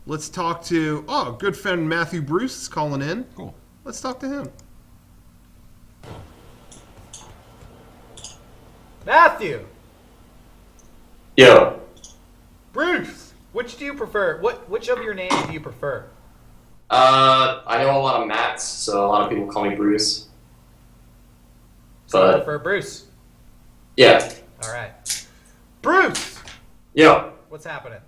Let's talk to good friend Matthew Bruce is calling in. Cool. Let's talk to him. Matthew. Yo. Bruce. Which do you prefer? Which of your names do you prefer? I know a lot of Matts, so a lot of people call me Bruce. So you prefer Bruce? Yeah. All right. Bruce. Yo. What's happening?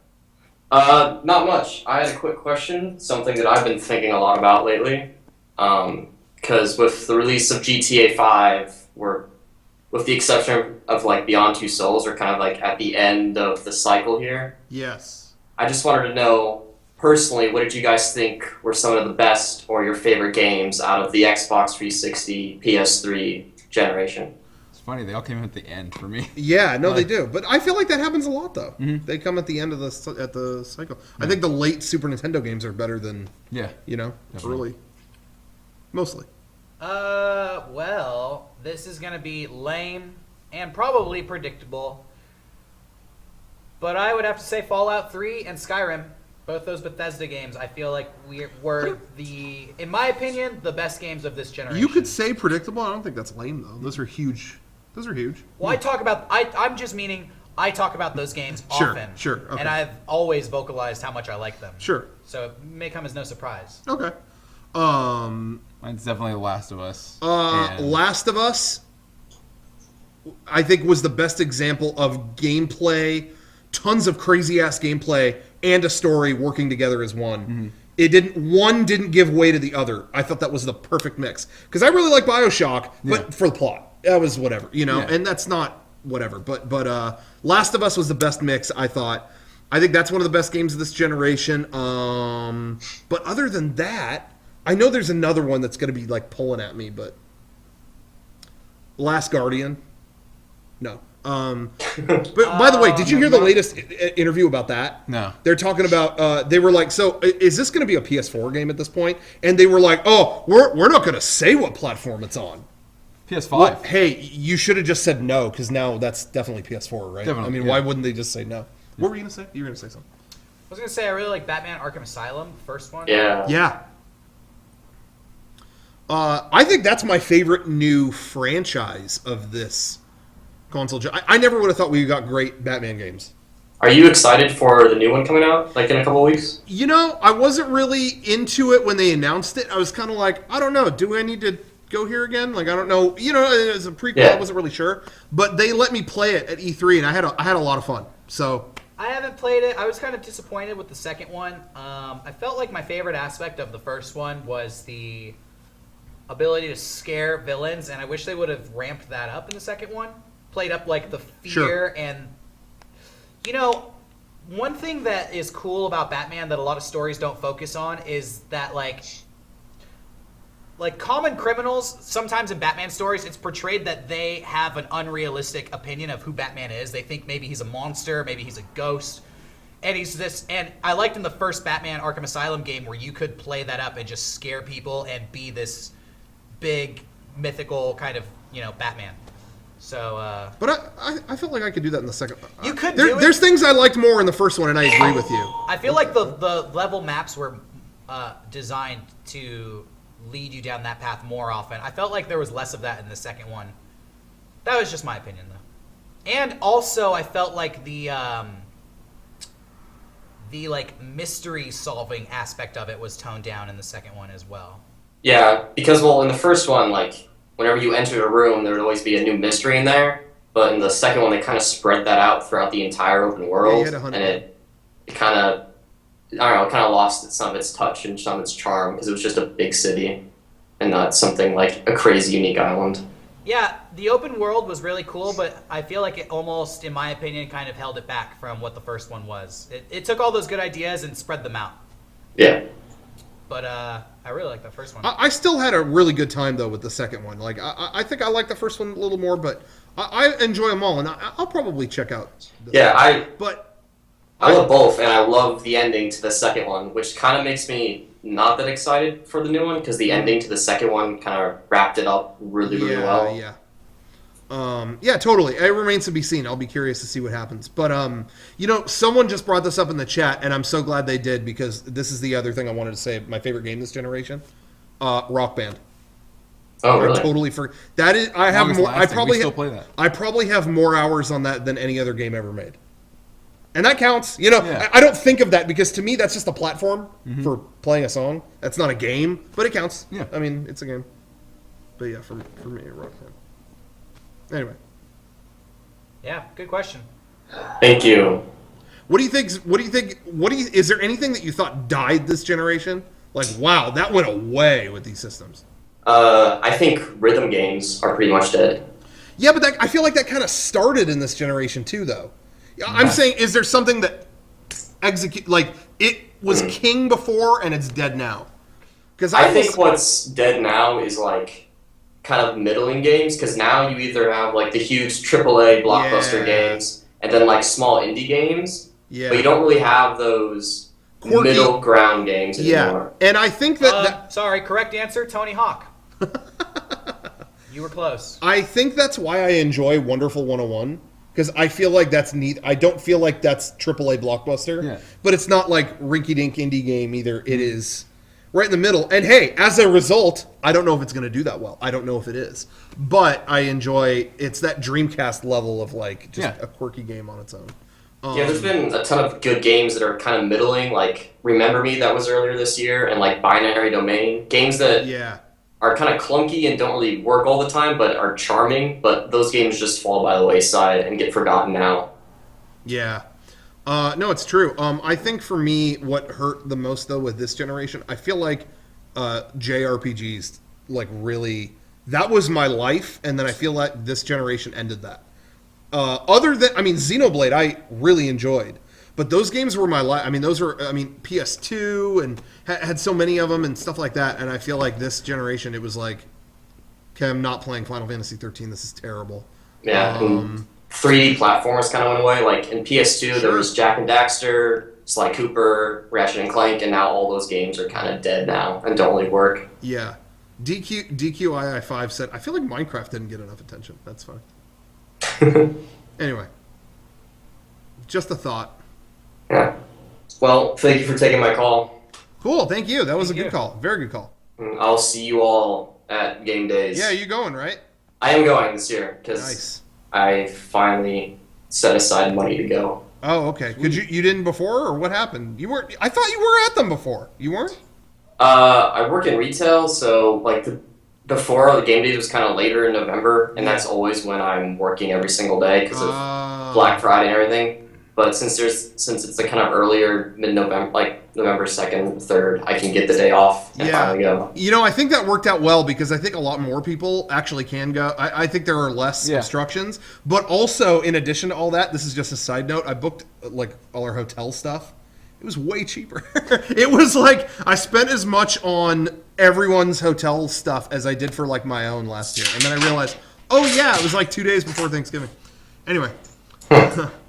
Not much. I had a quick question, something that I've been thinking a lot about lately. Because with the release of GTA 5, with the exception of like Beyond Two Souls, we're kind of like at the end of the cycle here. Yes. I just wanted to know, personally, what did you guys think were some of the best or your favorite games out of the Xbox 360, PS3 generation? It's funny, they all came at the end for me. Yeah, no, they do. But I feel like that happens a lot, though. Mm-hmm. They come at the end of the cycle. Yeah. I think the late Super Nintendo games are better than, early. Mostly. Well, this is going to be lame and probably predictable. But I would have to say Fallout 3 and Skyrim. Both those Bethesda games, I feel like were in my opinion, the best games of this generation. You could say predictable. I don't think that's lame, though. Those are huge. Well, I'm just meaning I talk about those games often. Sure. Okay. And I've always vocalized how much I like them. Sure. So it may come as no surprise. Okay. Mine's definitely The Last of Us. Last of Us, I think, was the best example of gameplay, tons of crazy-ass gameplay, and a story working together as one. Mm-hmm. One didn't give way to the other. I thought that was the perfect mix. Because I really like BioShock, but for the plot. That was whatever, and that's not whatever. But Last of Us was the best mix, I thought. I think that's one of the best games of this generation. But other than that, I know there's another one that's going to be like pulling at me, but Last Guardian, no. But by the way, did you hear the latest interview about that? No. They're talking about. They were like, "So is this going to be a PS4 game at this point?" And they were like, "Oh, we're not going to say what platform it's on." PS5. Well, hey, you should have just said no, because now that's definitely PS4, right? Definitely, I mean, why wouldn't they just say no? What were you going to say? You were going to say something. I was going to say I really like Batman Arkham Asylum, the first one. Yeah. I think that's my favorite new franchise of this console. I never would have thought we got great Batman games. Are you excited for the new one coming out, like in a couple of weeks? I wasn't really into it when they announced it. I was kind of like, I don't know, do I need to go here again? Like, I don't know. As a prequel, I wasn't really sure. But they let me play it at E3, and I had a lot of fun. So I haven't played it. I was kind of disappointed with the second one. I felt like my favorite aspect of the first one was the ability to scare villains, and I wish they would have ramped that up in the second one. Played up like the fear and one thing that is cool about Batman that a lot of stories don't focus on is that like common criminals, sometimes in Batman stories, it's portrayed that they have an unrealistic opinion of who Batman is. They think maybe he's a monster, maybe he's a ghost, and he's this. And I liked in the first Batman Arkham Asylum game where you could play that up and just scare people and be this big mythical kind of Batman. So, but I felt like I could do that in the second. You could do it. There's things I liked more in the first one, and I agree with you. I feel like the level maps were designed to lead you down that path more often. I felt like there was less of that in the second one. That was just my opinion, though. And also, I felt like the like mystery solving aspect of it was toned down in the second one as well. Yeah, because in the first one, like whenever you entered a room, there would always be a new mystery in there. But in the second one, they kind of spread that out throughout the entire open world, and it kind of, lost some of its touch and some of its charm because it was just a big city and not something like a crazy, unique island. Yeah, the open world was really cool, but I feel like it almost, in my opinion, kind of held it back from what the first one was. It took all those good ideas and spread them out. Yeah. But I really like the first one. I still had a really good time, though, with the second one. Like, I think I like the first one a little more, but I enjoy them all, and I'll probably check out. I love both, and I love the ending to the second one, which kind of makes me not that excited for the new one, because the ending to the second one kind of wrapped it up really well. Yeah. Yeah, totally. It remains to be seen. I'll be curious to see what happens. But someone just brought this up in the chat, and I'm so glad they did because this is the other thing I wanted to say. My favorite game this generation, Rock Band. Oh, really? I totally forgot. That is, I have more. We still play that. I probably have more hours on that than any other game ever made, and that counts. Yeah. I don't think of that because to me that's just a platform for playing a song. That's not a game, but it counts. Yeah. I mean, it's a game. But yeah, for me, Rock Band. Anyway. Yeah, good question. Thank you. What do you think? Is there anything that you thought died this generation? Like, wow, that went away with these systems. I think rhythm games are pretty much dead. Yeah, but I feel like that kind of started in this generation too, though. I'm saying, is there something that it was king before and it's dead now? Because I think what's dead now is kind of middling games, because now you either have the huge AAA blockbuster games and then small indie games, but you don't really have those quirky middle ground games anymore. Yeah, and I think that sorry, correct answer, Tony Hawk. You were close. I think that's why I enjoy Wonderful 101, because I feel like that's neat. I don't feel like that's AAA blockbuster, but it's not like rinky-dink indie game either. It is right in the middle. And hey, as a result, I don't know if it's going to do that well. I don't know if it is. But I enjoy, it's that Dreamcast level of just a quirky game on its own. Yeah, there's been a ton of good games that are kind of middling, like Remember Me that was earlier this year, and Binary Domain. Games that are kind of clunky and don't really work all the time, but are charming, but those games just fall by the wayside and get forgotten now. Yeah. No, it's true. I think for me, what hurt the most though with this generation, I feel like JRPGs really, that was my life, and then I feel like this generation ended that. Other than, Xenoblade, I really enjoyed, but those games were my life. Those were, PS2 and had so many of them and stuff like that. And I feel like this generation, it was okay, I'm not playing Final Fantasy 13. This is terrible. Yeah. 3D platformers kind of went away. In PS2, there was Jak and Daxter, Sly Cooper, Ratchet and Clank, and now all those games are kind of dead now and don't really work. Yeah. DQII5 said, I feel like Minecraft didn't get enough attention. That's fine. Anyway. Just a thought. Yeah. Well, thank you for taking my call. Cool. Thank you. That was a good call. Very good call. I'll see you all at game days. Yeah, you going, right? I am going this year because nice. I finally set aside money to go. Oh, okay. Could you didn't before, or what happened? You weren't. I thought you were at them before. You weren't? I work in retail, so before the game days was kind of later in November, and that's always when I'm working every single day because of Black Friday and everything. But since it's kind of earlier, mid-November, November 2nd, 3rd, I can get the day off and finally go. I think that worked out well because I think a lot more people actually can go. I think there are less obstructions. But also, in addition to all that, this is just a side note, I booked all our hotel stuff. It was way cheaper. It was I spent as much on everyone's hotel stuff as I did for my own last year. And then I realized, it was 2 days before Thanksgiving. Anyway.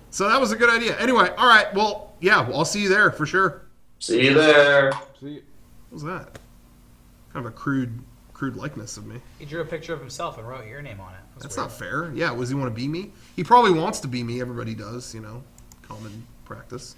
So that was a good idea. Anyway, all right. Well, I'll see you there for sure. See you there. What was that? Kind of a crude likeness of me. He drew a picture of himself and wrote your name on it. That's not fair. Yeah, does he want to be me? He probably wants to be me. Everybody does, common practice.